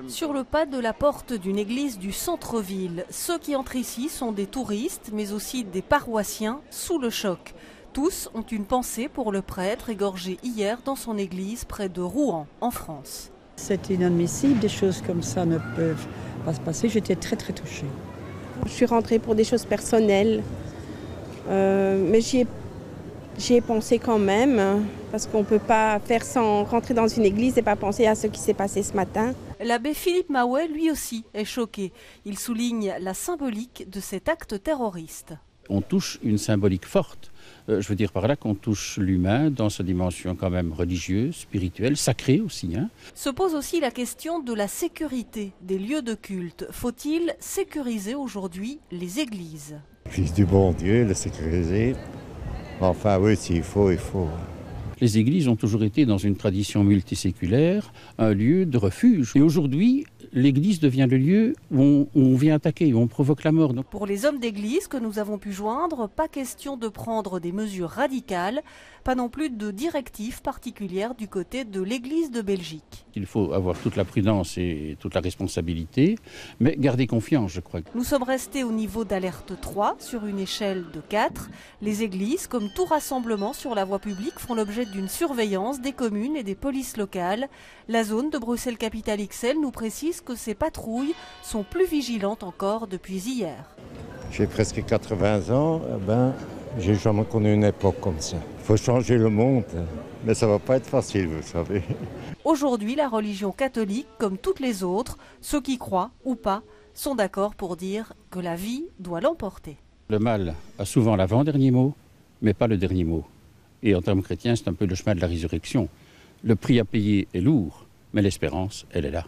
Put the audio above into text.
Sur le pas de la porte d'une église du centre-ville, ceux qui entrent ici sont des touristes, mais aussi des paroissiens sous le choc. Tous ont une pensée pour le prêtre égorgé hier dans son église près de Rouen, en France. C'est inadmissible, des choses comme ça ne peuvent pas se passer. J'étais très touchée. Je suis rentrée pour des choses personnelles, mais j'y ai pensé quand même, parce qu'on ne peut pas faire sans rentrer dans une église et pas penser à ce qui s'est passé ce matin. L'abbé Philippe Maouet, lui aussi, est choqué. Il souligne la symbolique de cet acte terroriste. On touche une symbolique forte. Je veux dire par là qu'on touche l'humain dans sa dimension quand même religieuse, spirituelle, sacrée aussi. Se pose aussi la question de la sécurité des lieux de culte. Faut-il sécuriser aujourd'hui les églises? Fils du bon Dieu, le sécuriser. Enfin oui, s'il faut, il faut. Les églises ont toujours été dans une tradition multiséculaire, un lieu de refuge. Et aujourd'hui, l'église devient le lieu où on vient attaquer, où on provoque la mort. Pour les hommes d'église que nous avons pu joindre, pas question de prendre des mesures radicales, pas non plus de directives particulières du côté de l'église de Belgique. Il faut avoir toute la prudence et toute la responsabilité, mais garder confiance, je crois. Nous sommes restés au niveau d'alerte 3 sur une échelle de 4. Les églises, comme tout rassemblement sur la voie publique, font l'objet d'une surveillance des communes et des polices locales. La zone de Bruxelles-Capitale XL nous précise que ces patrouilles sont plus vigilantes encore depuis hier. J'ai presque 80 ans, j'ai jamais connu une époque comme ça. Il faut changer le monde, mais ça ne va pas être facile, vous savez. Aujourd'hui, la religion catholique, comme toutes les autres, ceux qui croient ou pas, sont d'accord pour dire que la vie doit l'emporter. Le mal a souvent l'avant-dernier mot, mais pas le dernier mot. Et en termes chrétiens, c'est un peu le chemin de la résurrection. Le prix à payer est lourd, mais l'espérance, elle est là.